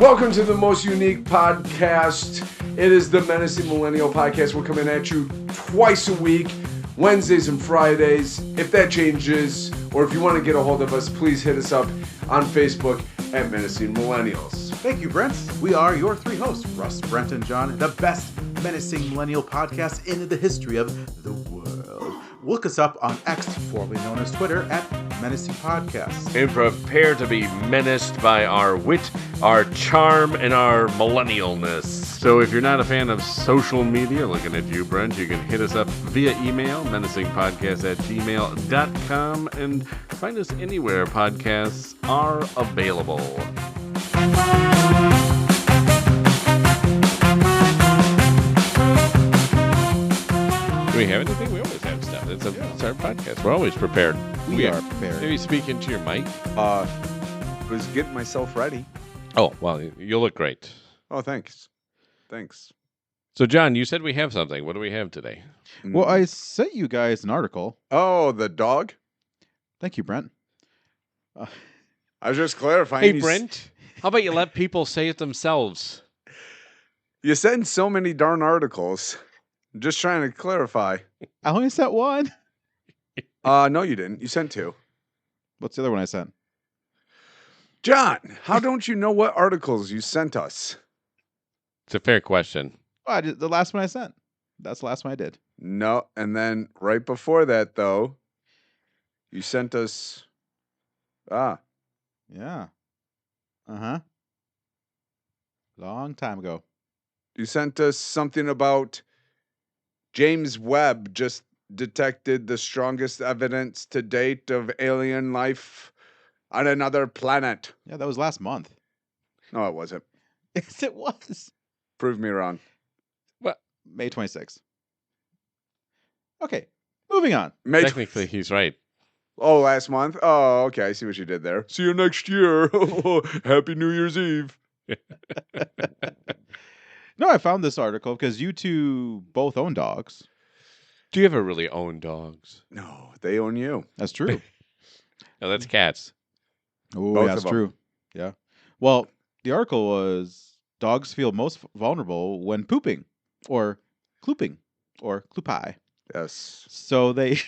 Welcome to the most unique podcast. It is the Menacing Millennial Podcast. We're coming at you twice a week, Wednesdays and Fridays. If that changes, or if you want to get a hold of us, please hit us up on Facebook at Menacing Millennials. Thank you, Brent. We are your three hosts, Russ, Brent, and John, the best Menacing Millennial podcast in the history of the world. Look us up on X, formerly known as Twitter, at Menacing Podcast. And prepare to be menaced by our wit, our charm, and our millennialness. So if you're not a fan of social media, looking at you, Brent, you can hit us up via email, menacingpodcast@gmail.com, and find us anywhere podcasts are available. Do we have anything? We always have stuff. It's our podcast. We're always prepared. We are prepared. Maybe speak into your mic. Was getting myself ready. Oh, well, you look great. Oh, thanks. Thanks. So, John, you said we have something. What do we have today? Well, I sent you guys an article. Oh, the dog? Thank you, Brent. I was just clarifying. Hey, Brent, how about you let people say it themselves? You send so many darn articles. I'm just trying to clarify. I only sent one. No, you didn't. You sent two. What's the other one I sent? John, how don't you know what articles you sent us? It's a fair question. Oh, the last one I sent. That's the last one I did. No, and then right before that, though, you sent us... Yeah. Uh-huh. Long time ago. You sent us something about James Webb just detected the strongest evidence to date of alien life on another planet. Yeah, that was last month. No, it wasn't. Yes, it was. Prove me wrong. What? May 26th. Okay, moving on. Technically, he's right. Oh, last month? Oh, okay. I see what you did there. See you next year. Happy New Year's Eve. No, I found this article because you two both own dogs. Do you ever really own dogs? No, they own you. That's true. No, that's cats. Oh, Both yeah, of that's true. Yeah. Well, the article was dogs feel most vulnerable when pooping or klooping or kloopai. Yes. So they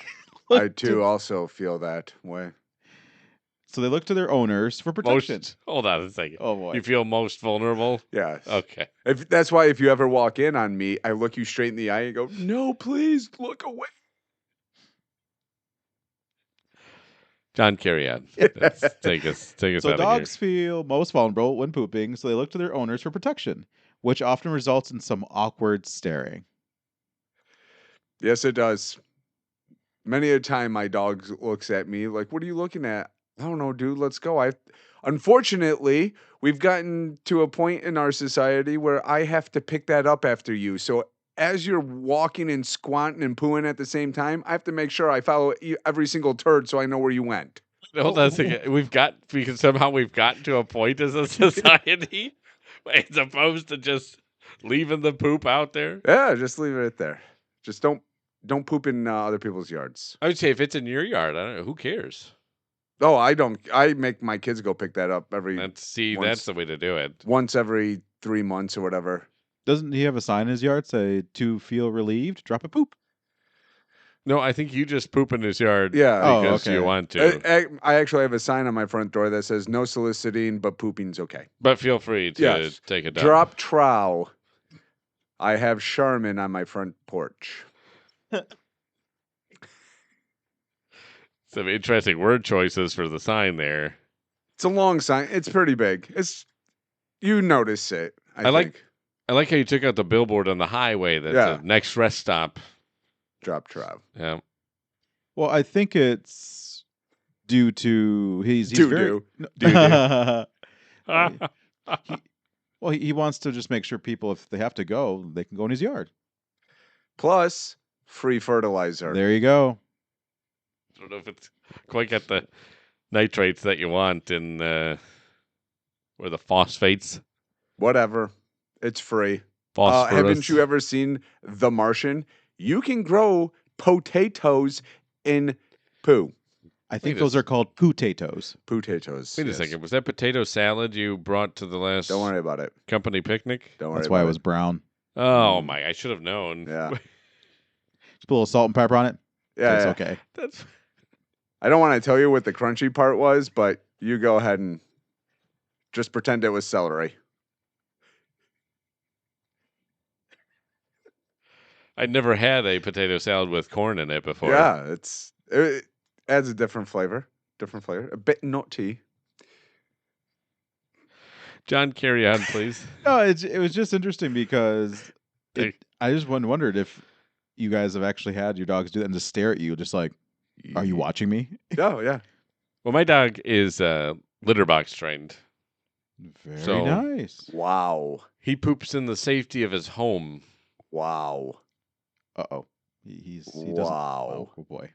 I, too, also feel that way. So they look to their owners for protection. Hold on a second. Oh, boy. You feel most vulnerable? Yes. Okay. That's why if you ever walk in on me, I look you straight in the eye and go, no, please, look away. John, carry on. Let's take us So out of here. dogs feel most vulnerable when pooping, so they look to their owners for protection, which often results in some awkward staring. Yes, it does. Many a time my dog looks at me like, what are you looking at? I don't know, dude. Let's go. Unfortunately, we've gotten to a point in our society where I have to pick that up after you. So as you're walking and squatting and pooing at the same time, I have to make sure I follow every single turd so I know where you went. Hold on a second. Because somehow we've gotten to a point as a society as opposed to just leaving the poop out there. Yeah, just leave it right there. Just don't poop in other people's yards. I would say if it's in your yard, I don't know. Who cares? Oh, I don't. I make my kids go pick that up That's the way to do it. once every 3 months or whatever. Doesn't he have a sign in his yard say, to feel relieved, drop a poop? No, I think you just poop in his yard Yeah. because okay. you want to. I actually have a sign on my front door that says no soliciting, but pooping's okay. But feel free to Yes. take a dump. Drop trow. I have Charmin on my front porch. Some interesting word choices for the sign there. It's a long sign. It's pretty big. You notice it. I think. I like how you took out the billboard on the highway that's the next rest stop. Drop trow. Yeah. Well, I think it's due to he's very... he wants to just make sure people, if they have to go, they can go in his yard. Plus, free fertilizer. There you go. I don't know if it's quite got the nitrates that you want in or the phosphates. Whatever. It's free. Phosphorus. Haven't you ever seen The Martian? You can grow potatoes in poo. I think Wait a those s- are called potatoes. Potatoes. Wait a yes. second. Was that potato salad you brought to the last Don't worry about it. company picnic? Don't worry That's why it about was it. brown. Oh my! I should have known. Yeah. Just put a little salt and pepper on it. Yeah, Tastes yeah. okay. That's I don't want to tell you what the crunchy part was, but you go ahead and just pretend it was celery. I'd never had a potato salad with corn in it before. Yeah, it adds a different flavor. A bit nutty. John, carry on, please. No, it was just interesting because Hey. I just wondered if you guys have actually had your dogs do that and just stare at you, just like, "Are you watching me?" Oh, yeah. Well, my dog is litter box trained. Very So- nice. Wow. He poops in the safety of his home. Wow. Uh-oh. He doesn't. Wow. Oh boy.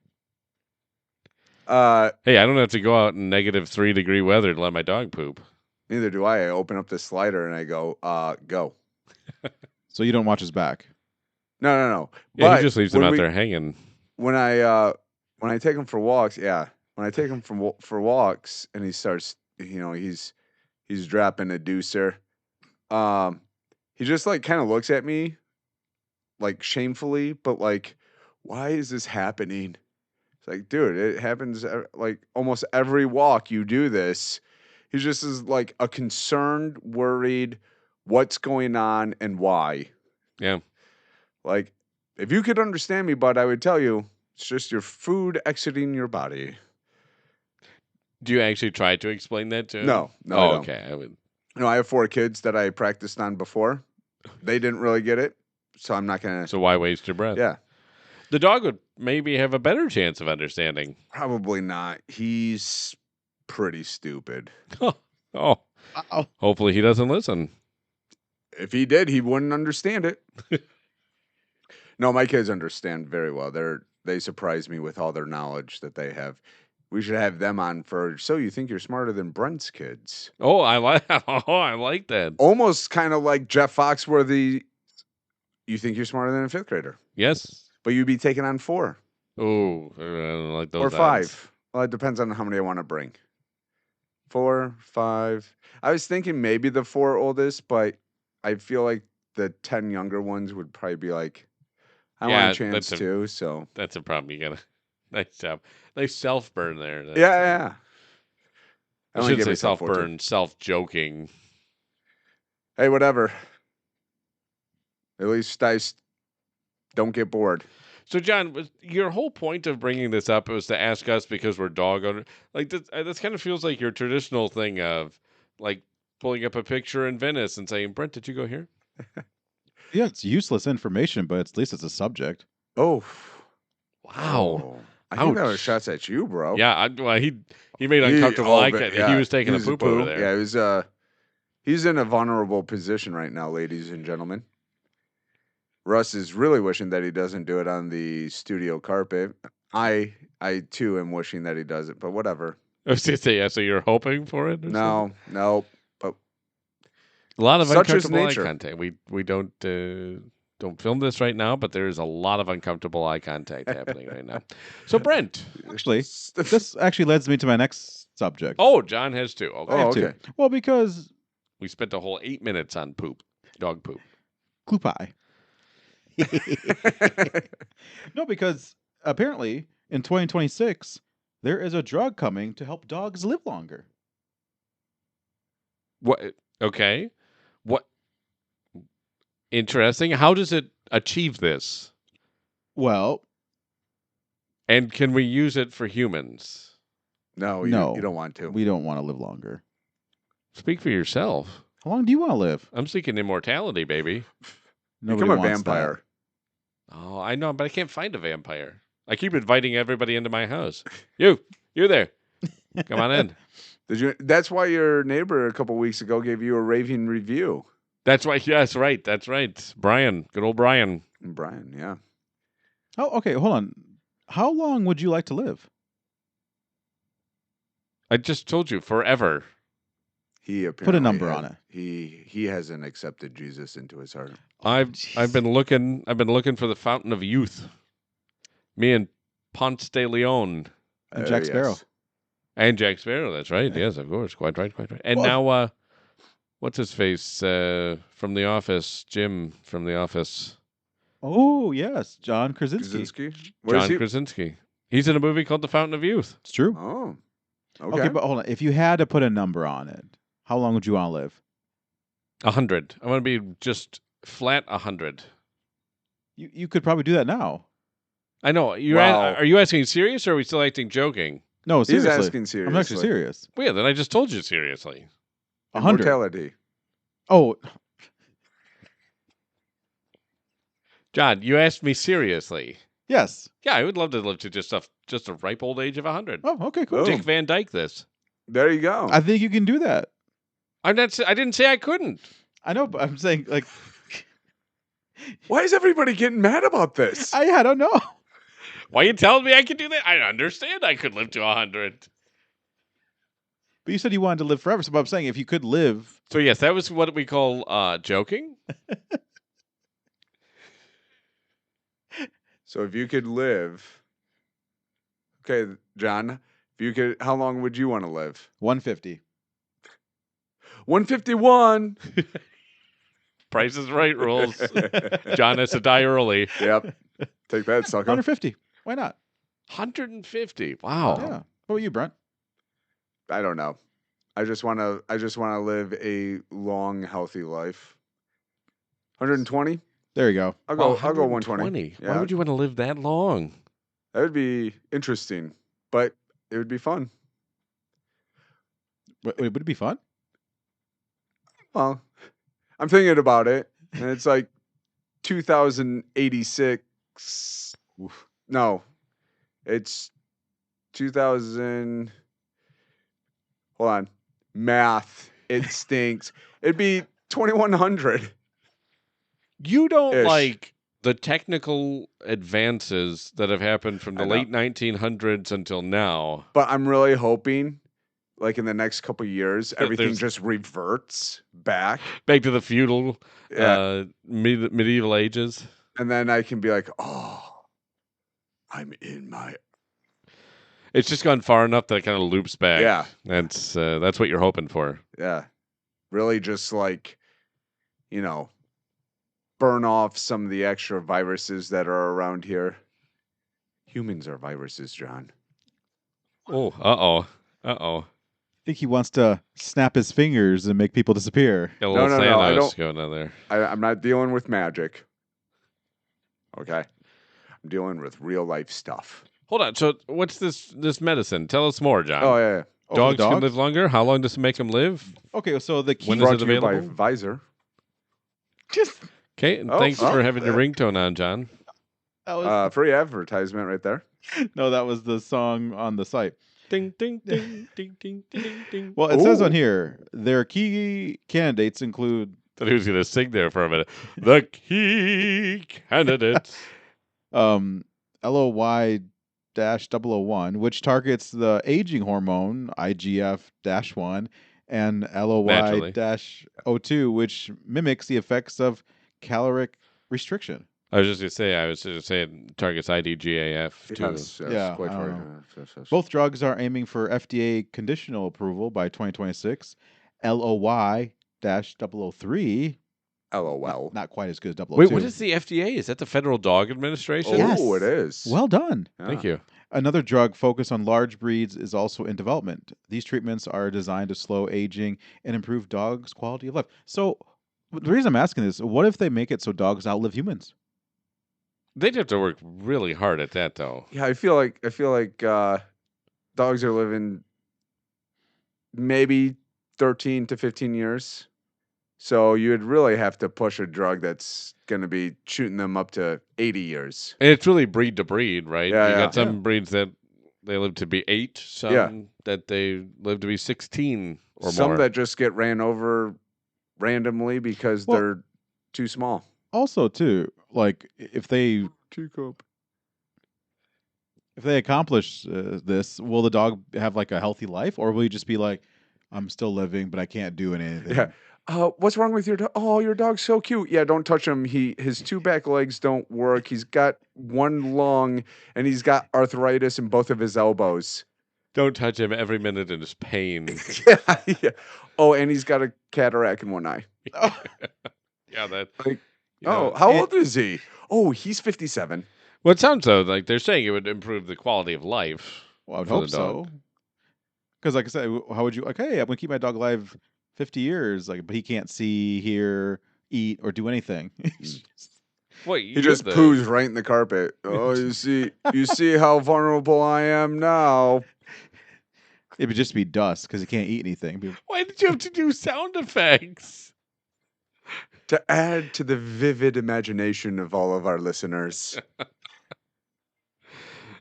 Hey, I don't have to go out in -3-degree weather to let my dog poop. Neither do I. I open up the slider and I go, go. So you don't watch his back. No. Yeah, But he just leaves them when out we- there hanging. When I take him for walks, yeah. When I take him for walks and he starts, he's dropping a deucer. He just like kind of looks at me like shamefully, but like, why is this happening? It's like, dude, it happens like almost every walk you do this. He just is like a concerned, worried, what's going on and why. Yeah. Like, if you could understand me, bud, I would tell you it's just your food exiting your body. Do you actually try to explain that to him? No, I Oh, don't. okay. I would. I have 4 kids that I practiced on before. They didn't really get it, so I'm not gonna. So why waste your breath? Yeah, The dog would maybe have a better chance of understanding. probably not. He's pretty stupid. Oh, Uh-oh. hopefully he doesn't listen. If he did, he wouldn't understand it. No, my kids understand very well. They surprise me with all their knowledge that they have. We should have them on for. So you think you're smarter than Brent's kids? Oh, I like. Oh, I like that. Almost kind of like Jeff Foxworthy. You think you're smarter than a 5th grader, Yes. but you'd be taking on 4 Oh, I don't like those. or 5. odds. Well, it depends on how many I want to bring. 4, 5. I was thinking maybe the 4 oldest, but I feel like the 10 younger ones would probably be like, I Yeah, want a chance that's a- too. So That's a problem. You gotta. Nice job. Nice self burn there. That's, yeah. I only should give say myself self 14. burn, self joking. Hey, whatever. At least don't get bored. So, John, was your whole point of bringing this up was to ask us because we're dog owners? Like, this kind of feels like your traditional thing of, like, pulling up a picture in Venice and saying, Brent, did you go here? Yeah, it's useless information, but at least it's a subject. Oh, Wow. I think that was Ouch. shots at you, bro. Yeah, well, he made uncomfortable eye contact. He was taking a He's poop over there. Yeah, it was. He's in a vulnerable position right now, ladies and gentlemen. Russ is really wishing that he doesn't do it on the studio carpet. I too am wishing that he does it, but whatever. I was gonna say, yeah, so you're hoping for it? Or something? No. But A lot of Such is uncomfortable eye nature. contact. We don't film this right now, but there's a lot of uncomfortable eye contact happening right now. So, Brent. Actually, this actually leads me to my next subject. Oh, John has two. Okay. Oh, I have two. okay. Well, because We spent a whole 8 minutes on poop, dog poop. clue pie. No, because apparently in 2026 there is a drug coming to help dogs live longer. What? Okay. What? Interesting. How does it achieve this? Well, And can we use it for humans? No, No. you don't want to. we don't want to live longer. Speak for yourself. How long do you want to live? I'm seeking immortality, baby. Nobody Become a wants that. vampire. Oh, I know, but I can't find a vampire. I keep inviting everybody into my house. You're there. Come on in. That's why your neighbor a couple weeks ago gave you a raving review. That's right. Yes, right. That's right. Brian, good old Brian. And Brian, yeah. Oh, okay. Hold on. How long would you like to live? I just told you forever. He apparently number on it. He hasn't accepted Jesus into his heart. I've been looking for the fountain of youth. Me and Ponce de Leon. And Jack Sparrow. Yes. And Jack Sparrow. That's right. Yeah. Yes, of course. Quite right. Quite right. And Well- now, what's his face from The Office? Jim from The Office. Oh, yes. John Krasinski. Krasinski? Where is John he? Krasinski. He's in a movie called The Fountain of Youth. It's true. Oh. Okay. Okay. But hold on. If you had to put a number on it, how long would you want to live? 100. I want to be just flat 100. You could probably do that now. I know. Wow. Are you asking serious or are we still acting joking? No, He's seriously. asking seriously. I'm actually serious. Well, yeah, then I just told you seriously. 100. Immortality. Oh, John, you asked me seriously. yes. Yeah, I would love to live to just a ripe old age of 100. Oh, okay, cool. Oh. Dick Van Dyke this. There you go. I think you can do that. I didn't say I couldn't. I know, but I'm saying, like, Why is everybody getting mad about this? I don't know. Why you telling me I could do that? I understand I could live to 100. But you said you wanted to live forever. So I'm saying if you could live, So yes, that was what we call joking. So if you could live, okay, John, if you could, how long would you want to live? 150. 151. Price is right rules. John has to die early. Yep. Take that, sucker. 150. Why not? 150. Wow. Yeah. What about you, Brent? I don't know. I just want to live a long, healthy life. 120. There you go. I'll go 120. Why Yeah, would you want to live that long? that would be interesting, but it would be fun. Would it be fun? Well, I'm thinking about it, and it's like 2086. No, it's 2000. Hold on, math. It stinks. It'd be 2100. You don't Ish. like the technical advances that have happened from the I know. late 1900s until now. But I'm really hoping, like in the next couple years, everything there's- just reverts back. Back to the feudal, Yeah. medieval ages. And then I can be like, oh, I'm in my. It's just gone far enough that it kind of loops back. Yeah. That's what you're hoping for. Yeah. Really just like, burn off some of the extra viruses that are around here. Humans are viruses, John. Oh, uh-oh. I think he wants to snap his fingers and make people disappear. Got a little No, Thanos I don't- going on there. I'm not dealing with magic. Okay. I'm dealing with real life stuff. Hold on. So what's this medicine? Tell us more, John. Oh, yeah. Oh, Dogs the can live longer? How long does it make them live? Okay, so the key. When is Brought it to you by available? Visor. Just Okay, and Oh, thanks oh, for having your yeah. ringtone on, John. that was Free advertisement right there. no, that was the song on the site. Ding, ding, ding, ding, ding, ding, ding. Well, it says on Ooh. here their key candidates include Thought he was going to sing there for a minute. The key candidates. LOY-001, which targets the aging hormone IGF-1, and LOY-02, which mimics the effects of caloric restriction. I was just going to say it targets IDGAF too. Yes, Yeah, quite I right. don't Yes. Both drugs are aiming for FDA conditional approval by 2026. LOY-003, LOL. not quite as good as 002. Wait, what is the FDA? Is that the Federal Dog Administration? Oh, Yes. it is. Well done. Thank Yeah. you. Another drug focused on large breeds is also in development. These treatments are designed to slow aging and improve dogs' quality of life. So, the reason I'm asking this, what if they make it so dogs outlive humans? They'd have to work really hard at that, though. Yeah, I feel like dogs are living maybe 13 to 15 years. So you'd really have to push a drug that's going to be shooting them up to 80 years. And it's really breed to breed, right? Yeah, you yeah. got some breeds that they live to be 8, some that they live to be 16 or Some more. that just get ran over randomly because Well- they're too small. Also, too, like if they accomplish this, will the dog have like a healthy life, or will he just be like, "I'm still living, but I can't do anything"? Yeah. What's wrong with your dog? Oh, your dog's so cute. Yeah, don't touch him. His two back legs don't work. He's got one lung, and he's got arthritis in both of his elbows. Don't touch him. Every minute is pain. Yeah, yeah. Oh, and he's got a cataract in one eye. Oh, Yeah, that. Like, You know, oh, how and- old is he? Oh, he's 57. well, it sounds though like they're saying it would improve the quality of life. well, I would for hope the dog. so. Because, like I said, how would you like? Hey, I'm gonna keep my dog alive 50 years, like, but he can't see, hear, eat, or do anything. Well, He just poos right in the carpet. Oh, you see how vulnerable I am now. It would just be dust because he can't eat anything. Why did you have to do sound effects? To add to the vivid imagination of all of our listeners.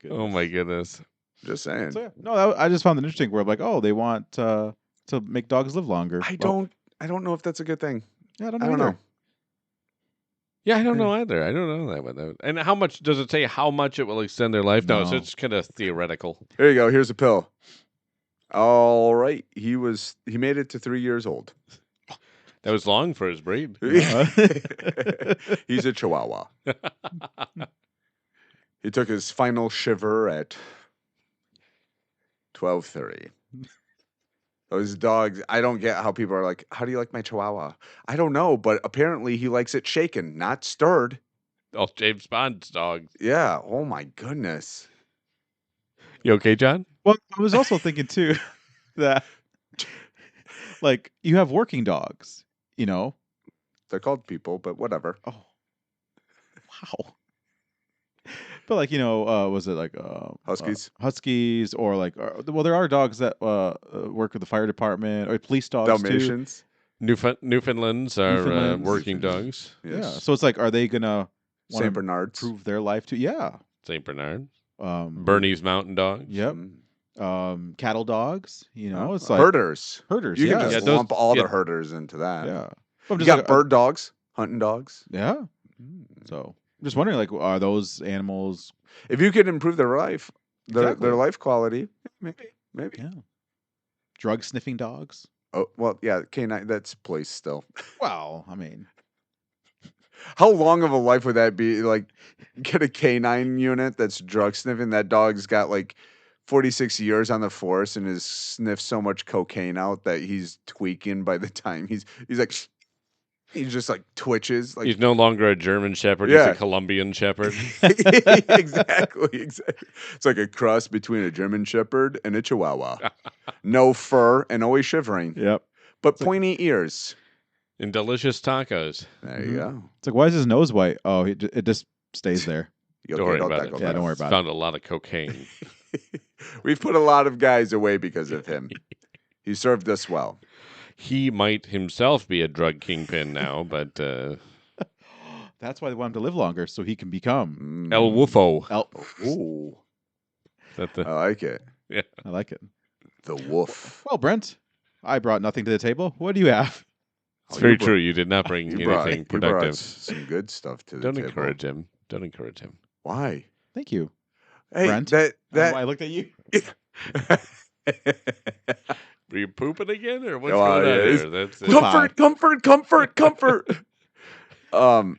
Oh my goodness. Just saying. So yeah, no, I just found it interesting. Where I'm like, oh, they want to make dogs live longer. I Well, don't know if that's a good thing. Yeah, I don't I know don't either. know. Yeah, I don't know either. I don't know that one. And how much does it say how much it will extend their life? No, so No. it's kind of theoretical. Here you go. Here's a pill. All right. He made it to 3 years old. That was long for his breed. He's a Chihuahua. He took his final shiver at 12:30. Those dogs, I don't get how people are like, how do you like my Chihuahua? I don't know, but apparently he likes it shaken, not stirred. Oh, James Bond's dogs. Yeah. Oh my goodness. You okay, John? Well, I was also thinking too that, like, you have working dogs, you know. They're called people, but whatever. Oh, wow. But like, you know, was it like Huskies? Huskies, or like, well, there are dogs that work with the fire department, or police dogs too. Dalmatians? Newfoundlands are Newfoundlands. working dogs. Yeah. Yes. So it's like, are they gonna want Saint to Bernards. improve their life too? Yeah. St. Bernard. Bernie. Bernese Mountain Dogs. Yep. Mm. Cattle dogs. You know, it's like herders. herders. You yeah. can just Yeah, those- lump all yeah. the herders into that. Yeah. I'm You just got like, bird dogs, hunting dogs. yeah. So I'm just wondering, like, are those animals? If you could improve their life, their Exactly. life quality, maybe. Yeah. Drug sniffing dogs. Oh well, yeah, canine. That's police still. Well, I mean, How long of a life would that be? Like, get a canine unit that's drug sniffing. That dog's got like 46 years on the force and has sniffed so much cocaine out that he's tweaking by the time he's like he just like twitches like He's no longer a German Shepherd. Yeah. He's a Colombian Shepherd. exactly. It's like a cross between a German Shepherd and a Chihuahua. No fur and always shivering, yep. but pointy ears. And delicious tacos. There you go. It's like, why is his nose white? Oh, it just stays there. You Don't okay, worry about tackle it. Yeah, that. don't worry about it. Found a lot of cocaine. We've put a lot of guys away because of him. He served us well. He might himself be a drug kingpin now, but That's why they want him to live longer, so he can become El Woofo. Ooh, Is that the- I like it. I like it. The wolf. Well, Brent, I brought nothing to the table. What do you have? It's Oh, very you brought- true. You did not bring You brought, anything you brought productive. some good stuff to the Don't table. encourage him. Don't encourage him. Why? Thank you. Hey, Brent? I that looked at you. Were you pooping again, or what's Oh, going yeah, on it's- here? That's it. Poop. comfort.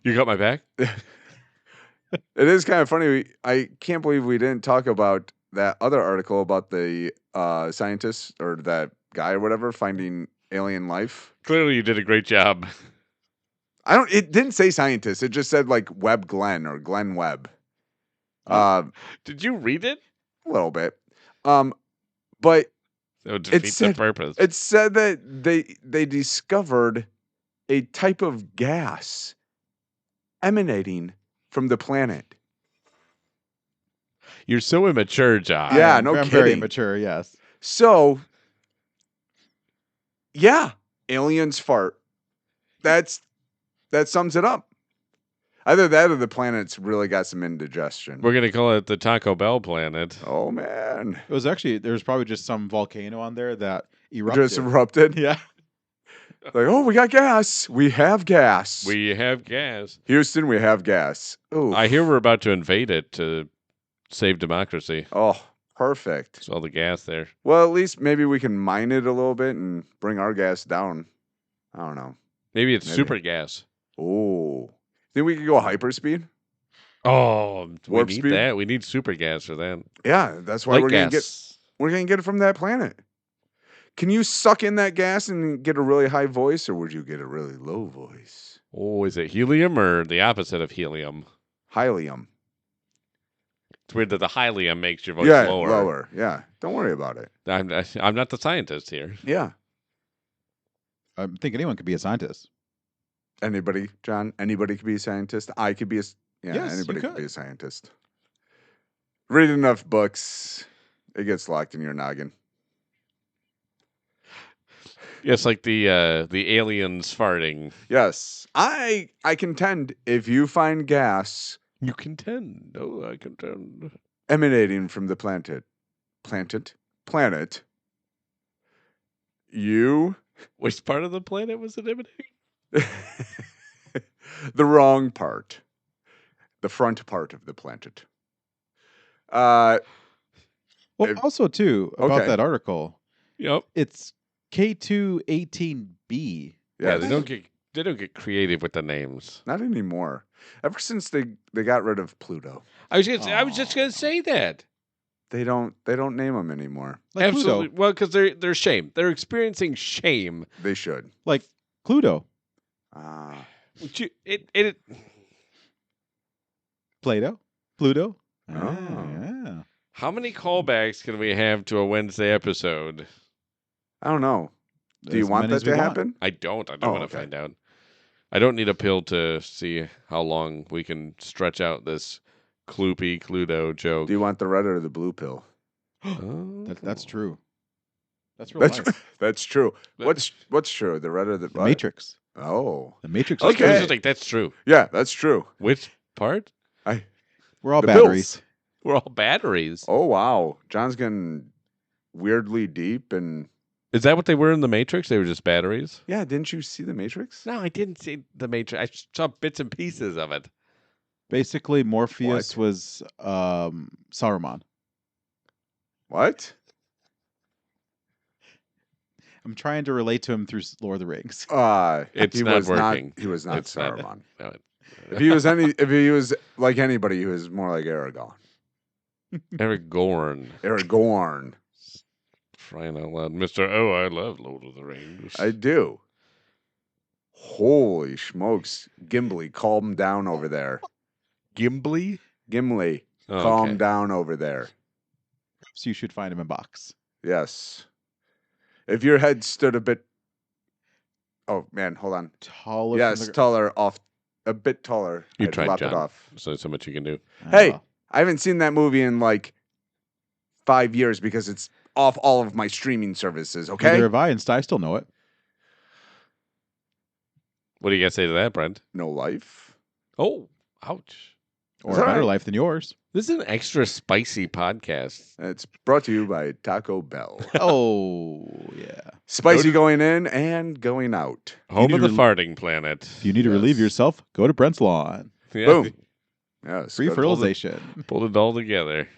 You got my back. It is kind of funny. I can't believe we didn't talk about that other article about the scientist or that guy or whatever finding alien life. Clearly, you did a great job. It didn't say scientist. It just said like Webb Glenn or Glenn Webb. Did you read it? A little bit. But That would defeat the said- purpose. it said that they discovered a type of gas emanating from the planet. You're so immature, John. Yeah, I'm no very kidding. immature. Yes. So, yeah, aliens fart. That sums it up. Either that or the planet's really got some indigestion. We're gonna call it the Taco Bell planet. Oh man, It was actually, there's probably just some volcano on there that erupted. just erupted. Yeah. Like, oh, we got gas. We have gas. We have gas. Houston, we have gas. Oh, I hear we're about to invade it to save democracy. oh, perfect. There's all the gas there. Well, at least maybe we can mine it a little bit and bring our gas down. I don't know. Maybe it's Maybe. super gas. Oh, think we could go hyperspeed? Oh, we Warp need speed? that. We need super gas for that. Yeah, that's why Light we're gonna get gas. it from that planet. Can you suck in that gas and get a really high voice, or would you get a really low voice? Oh, is it helium or the opposite of helium? Helium. It's weird that the helium makes your voice Yeah, lower. lower. Yeah, don't worry about it. I'm not the scientist here. Yeah. I think anyone could be a scientist. Anybody, John? Anybody could be a scientist. I could be a. Yeah, Yes, you anybody could could. be a scientist. Read enough books, it gets locked in your noggin. Yes, like the aliens farting. Yes, I contend if you find gas You contend. Oh, I contend. emanating from the planet, you Which part of the planet was it emanating? the wrong part, the front part of the planet. Well, If- also too about okay. that article, Yep. it's K218b. Yeah, Yes. they don't get creative with the names. Not anymore. Ever since they got rid of Pluto, I was just gonna say that. they don't name them anymore. Like Absolutely. Pluto. Well, because they're shame. They're experiencing shame. They should. Like Pluto. Ah, Which it Plato. Pluto. Oh. Yeah. How many callbacks can we have to a Wednesday episode? I don't know. Do you As want many that as we to want. happen? I don't. I Oh, don't want okay. to find out. I don't need a pill to see how long we can stretch out this Kloopy Cluedo joke. Do you want the red or the blue pill? Oh. That's true. That's real That's life. that's true. But- What's true? The red or the The what? Matrix. Oh, The Matrix. I was Okay. just like, that's true. yeah, that's true. Which part? We're all The batteries. pills. We're all batteries. Oh wow, John's getting weirdly deep and Is that what they were in the Matrix? They were just batteries? yeah. Didn't you see the Matrix? No, I didn't see the Matrix. I saw bits and pieces of it. Basically, Morpheus What? was Saruman. What? I'm trying to relate to him through Lord of the Rings. It's he not was working. He was not It's not- Saruman. No, If he was like anybody, he was more like Aragorn. Aragorn. Aragorn. Crying out loud. Mr. Oh, I love Lord of the Rings. I do. Holy smokes, Gimli, calm down over there. Gimli? Gimli, Oh, calm okay. down over there. So you should find him in box. Yes. If your head stood a bit. Oh man, hold on. Taller. Yes, From the... taller, off a bit taller. You I'd tried, lop it John. off. So much you can do. Hey, Oh. I haven't seen that movie in like 5 years because it's off all of my streaming services. Okay. Neither have I, and I still know it. What do you got to say to that, Brent? No life. Oh, ouch. Or Is a that better right? life than yours. This is an extra spicy podcast. It's brought to you by Taco Bell. Oh, yeah. Spicy to- going in and going out. Home need of the to farting planet. If you need to relieve Yes. yourself, go to Brent's Lawn. Yeah, Boom. Yes. Free good. fertilization. Pulled it all together.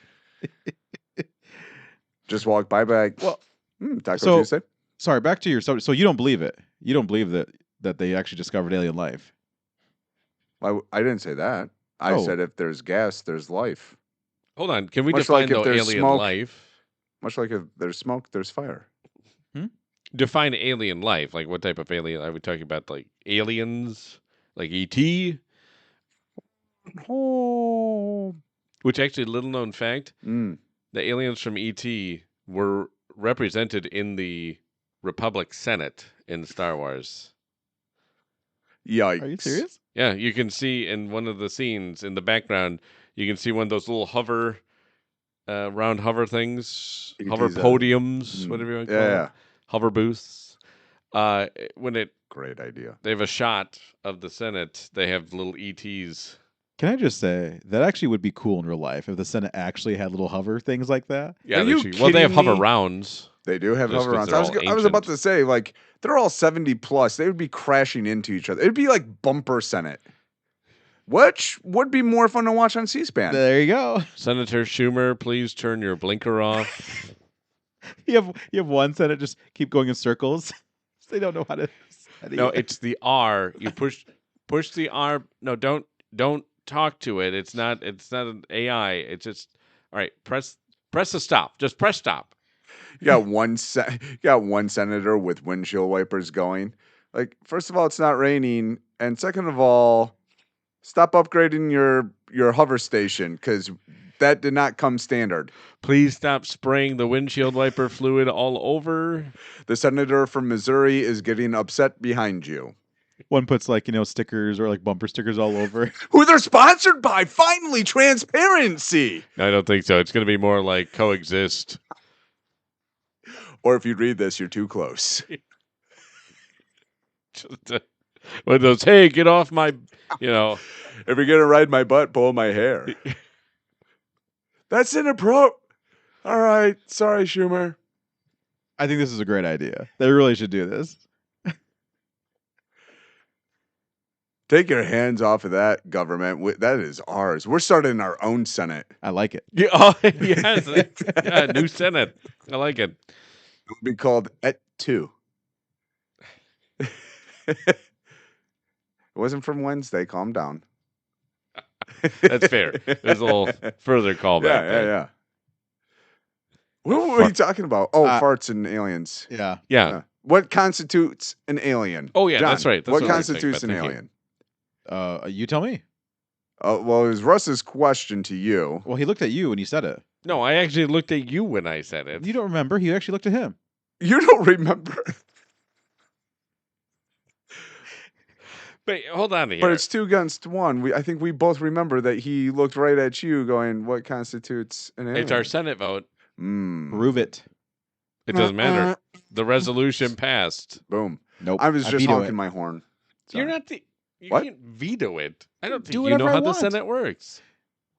Just walk by back. Well, Taco so- Tuesday. Sorry, back to your subject. So you don't believe it. You don't believe that they actually discovered alien life. I didn't say that. I Oh. said if there's gas, there's life. Hold on. Can we Much define like if though there's alien smoke- life? Much like if there's smoke, there's fire. Define alien life. Like what type of alien? Are we talking about like aliens? Like E.T.? Oh. Which actually, little known fact, Mm. the aliens from E.T. were represented in the Republic Senate in Star Wars. Yikes. Are you serious? Yeah, you can see in one of the scenes in the background, you can see one of those little round hover things, hover E.T.'s, podiums, Mm. whatever you want to call Yeah. it, hover booths. When Great idea. they have a shot of the Senate, they have little ETs. Can I just say that actually would be cool in real life if the Senate actually had little hover things like that? Yeah, Are they you should- well, they have kidding hover me? rounds. They do have Just hover 'cause rounds. they're I all was about ancient. to say, like, they're all 70 plus. They would be crashing into each other. It'd be like bumper Senate, which would be more fun to watch on C-SPAN. There you go. Senator Schumer, please turn your blinker off. You have one Senate just keep going in circles. They don't know how to. No, it's the R. You push the R. No, don't talk to it. It's not an AI. It's just all right. Press the stop. Just press stop. You got one senator with windshield wipers going. Like, first of all, it's not raining, and second of all, stop upgrading your hover station because that did not come standard. Please stop spraying the windshield wiper fluid all over. The senator from Missouri is getting upset behind you. One puts like, stickers or like bumper stickers all over. Who they're sponsored by? Finally, transparency. I don't think so. It's going to be more like coexist. Or if you read this, you're too close. With those, hey, get off my, If you're gonna ride my butt, pull my hair. That's inappropriate. All right, sorry, Schumer. I think this is a great idea. They really should do this. Take your hands off of that, government. That is ours. We're starting our own Senate. I like it. Yeah, oh, yes. Yeah, new Senate. I like it. It would be called Et 2. It wasn't from Wednesday. Calm down. That's fair. There's a little further callback Yeah, there. yeah. What were you talking about? Oh, farts and aliens. Yeah. Yeah. What constitutes an alien? Oh, yeah, John, that's right. That's what what I was constitutes an thinking about. alien? You tell me. Well, it was Russ's question to you. Well, he looked at you when you said it. No, I actually looked at you when I said it. You don't remember? He actually looked at him. You don't remember. But hold on here. But it's 2 against 1. I think we both remember that he looked right at you going, what constitutes an alien? It's our Senate vote. Prove it. It doesn't matter. The resolution passed. Boom. Nope. I was just veto honking it. my horn. You're Sorry. not the... You What? can't veto it. I don't think Do you know whatever I how the want. Senate works.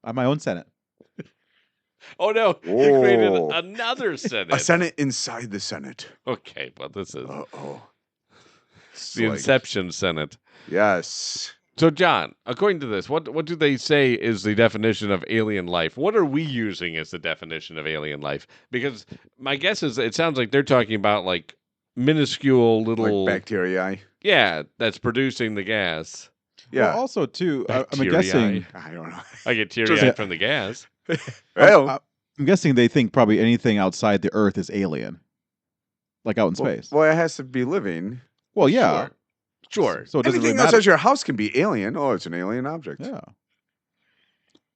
I'm my own Senate. Oh, no. You created Whoa. another Senate. A Senate inside the Senate. Okay, well, this is Uh-oh. the Inception Senate. Yes. So, John, according to this, what do they say is the definition of alien life? What are we using as the definition of alien life? Because my guess is it sounds like they're talking about like minuscule little Like bacteria. yeah, that's producing the gas. Yeah. Well, also, too, I'm Bacteria. guessing. I don't know. I get teary-eyed from the gas. Well, I'm guessing they think probably anything outside the Earth is alien, like out in space. well, it has to be living. Well, yeah. Sure. So it doesn't Anything really matter. outside your house can be alien. Oh, it's an alien object. Yeah.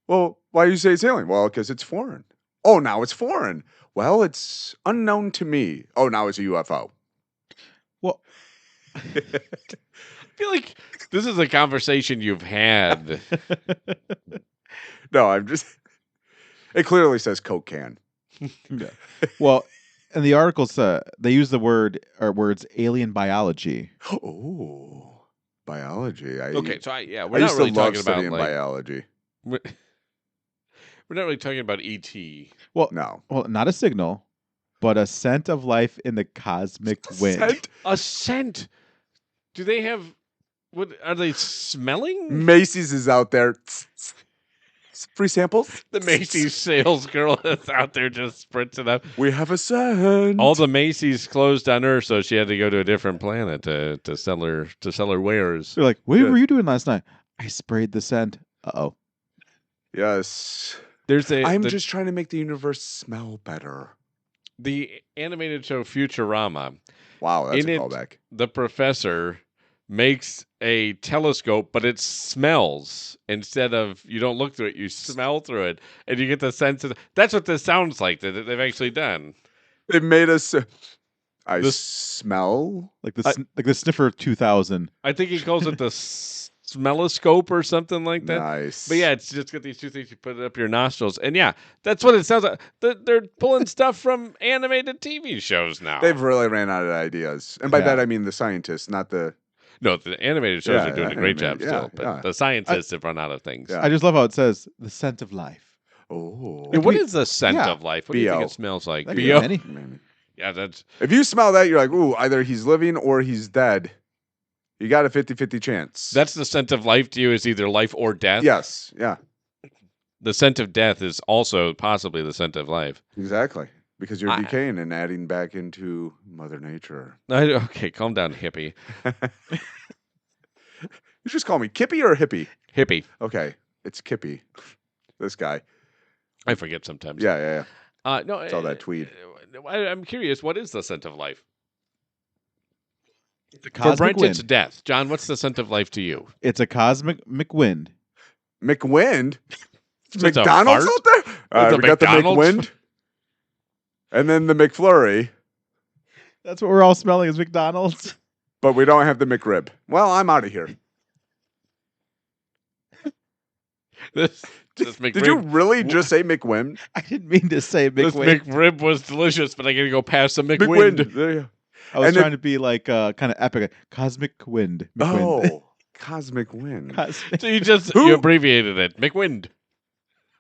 Well, why do you say it's alien? Well, because it's foreign. Oh, now it's foreign. Well, it's unknown to me. Oh, now it's a UFO. Well, I feel like this is a conversation you've had. No, I'm just. It clearly says Coke can. yeah. Well, in the articles, they use the words alien biology. Oh, biology. Okay, so we're I not used really to love talking about studying like biology. we're not really talking about ET. No. Well, not a signal, but a scent of life in the cosmic wind. Scent? A scent. Do they have? What are they smelling? Macy's is out there. Free samples? The Macy's sales girl is out there just spritzing up. We have a scent. All the Macy's closed on Earth, so she had to go to a different planet to sell her wares. They're like, what Good. were you doing last night? I sprayed the scent. Uh-oh. Yes. I'm just trying to make the universe smell better. the animated show Futurama. Wow, that's In a it- callback. The professor makes a telescope, but it smells instead of you don't look through it, you smell through it, and you get the sense of that's what this sounds like that they've actually done. It made us. I This- smell. Like the sniffer 2000. I think he calls it the smelloscope or something like that. Nice. But yeah, it's just got these two things you put it up your nostrils, and yeah, that's what it sounds like. They're pulling stuff from animated TV shows now. They've really ran out of ideas, and by Yeah. that I mean the scientists, not the. No, the animated shows Yeah, are doing yeah, a great job animated, still, yeah, but yeah. the scientists have run out of things. Yeah. I just love how it says the scent of life. Oh. And what is the scent yeah, of life? What do you think BO. it smells like? That could be BO? any. Yeah, that's If you smell that, you're like, ooh, either he's living or he's dead. You got a 50-50 chance. the scent of life to you is either life or death. Yes. Yeah. The scent of death is also possibly the scent of life. Exactly. Because you're I- decaying and adding back into Mother Nature. Okay, calm down, hippie. You just call me Kippy or Hippie? Hippie. Okay, it's Kippy. This guy. I forget sometimes. Yeah. No, It's all that tweed. I'm curious. What is the scent of life? It's a For cosmic Brent, wind. it's death. John, what's the scent of life to you? It's a cosmic McWind. McWind? So it's a McDonald's fart? out there? It's a We got the McDonald's? McWind. And then the McFlurry. That's what we're all smelling is McDonald's. But we don't have the McRib. Well, I'm out of here. This Did McRib, you really just say McWind? I didn't mean to say this McWind. McRib was delicious, but I got to go past the McWind. There you go. I was and trying to be like kind of epic. Cosmic wind. McWind. Oh, Cosmic Wind. Cosmic. So you just Who? you abbreviated it. McWind.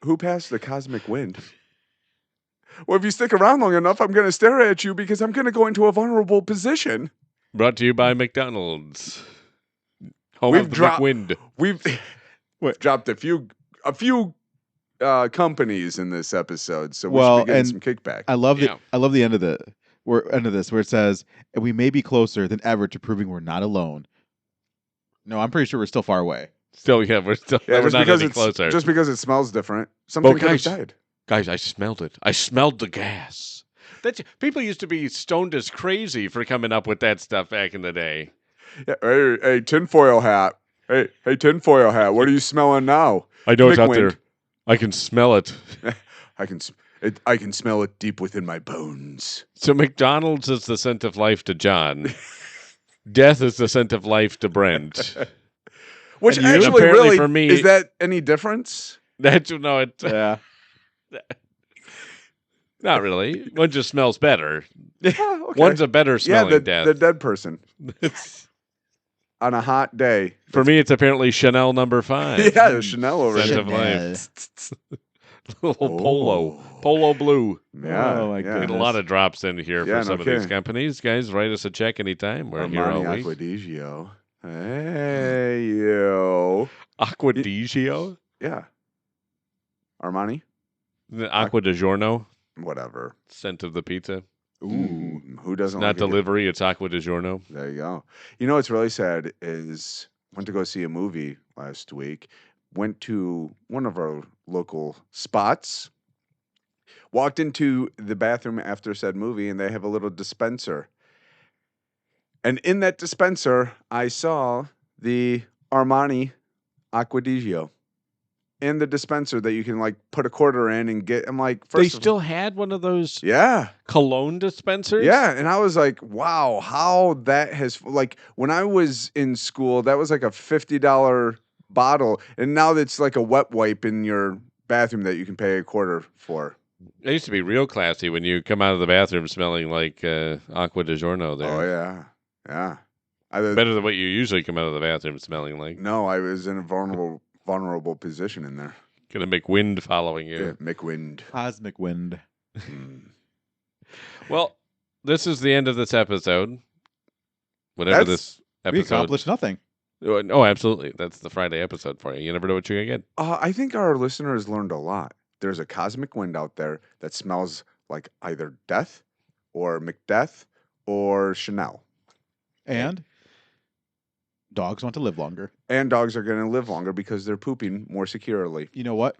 Who passed the Cosmic Wind? Well, if you stick around long enough, I'm going to stare at you because I'm going to go into a vulnerable position. Brought to you by McDonald's. Home We've of the dropped- McWind. We've dropped a few companies in this episode, so we Well, should be getting and some kickback. I love Yeah. the end of this where it says, "And we may be closer than ever to proving we're not alone." No, I'm pretty sure we're still far away. Still, yeah, we're Yeah, not any closer. just because it smells different, something could have guys. died. Guys, I smelled it. I smelled the gas. People used to be stoned as crazy for coming up with that stuff back in the day. Yeah, hey, tinfoil hat. Hey, tinfoil hat. What are you smelling now? I know it's out McWind. there. I can smell it. I can smell it deep within my bones. So McDonald's is the scent of life to John. Death is the scent of life to Brent. Which And you? actually, Apparently really, for me- is that any difference? That's no, it Yeah. not really. One just smells better. Yeah, okay. One's a better yeah, smelling death. the dead person It's- on a hot day. for me, it's apparently Chanel number 5. Yeah, the Chanel over Scent there. of life. Little polo blue. Yeah, Oh, my yeah. Get a goodness. lot of drops in here Yeah, for some no of these kidding. companies. Guys, write us a check anytime. We're here all Armani week. Acquadigio. Hey, yo. Acquadigio? Yeah. Armani? The Acqua di Giorno, Whatever. scent of the pizza. Ooh, who doesn't Not like a good- delivery, it's Acqua di Giorno. There you go. You know what's really sad is went to go see a movie last week. Went to one of our local spots. Walked into the bathroom after said movie, and they have a little dispenser. And in that dispenser, I saw the Armani Acquadigio in the dispenser that you can like put a quarter in and get. I'm like, They first of- still had one of those yeah. cologne dispensers? Yeah, and I was like, wow, how that has like when I was in school, that was like a $50 bottle, and now that's like a wet wipe in your bathroom that you can pay a quarter for. It used to be real classy when you come out of the bathroom smelling like Acqua di Giorno there. Oh yeah, yeah. Better than what you usually come out of the bathroom smelling like. No, I was in a vulnerable position in there. Get a McWind following Yeah, you. McWind. Cosmic wind. Mm. Well, this is the end of this episode. Whatever That's- this We episode. accomplished nothing. Oh, absolutely. That's the Friday episode for you. You never know what you're going to get. I think our listeners learned a lot. There's a cosmic wind out there that smells like either death or McDeath or Chanel. And dogs want to live longer. And dogs are going to live longer because they're pooping more securely. You know what?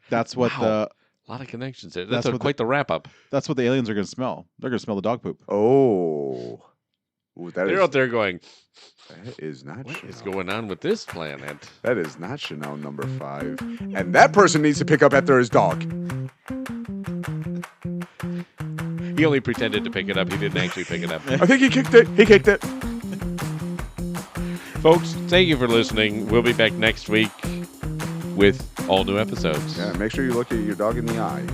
That's what Wow. A lot of connections there. That's That's what quite the wrap up. that's what the aliens are going to smell. They're going to smell the dog poop. Oh. Ooh, They're out there going, that is not what Chanel. is going on with this planet? That is not Chanel number 5. And that person needs to pick up after his dog. He only pretended to pick it up. He didn't actually pick it up. I think he kicked it. He kicked it. Folks, thank you for listening. We'll be back next week with all new episodes. Yeah, make sure you look at your dog in the eye.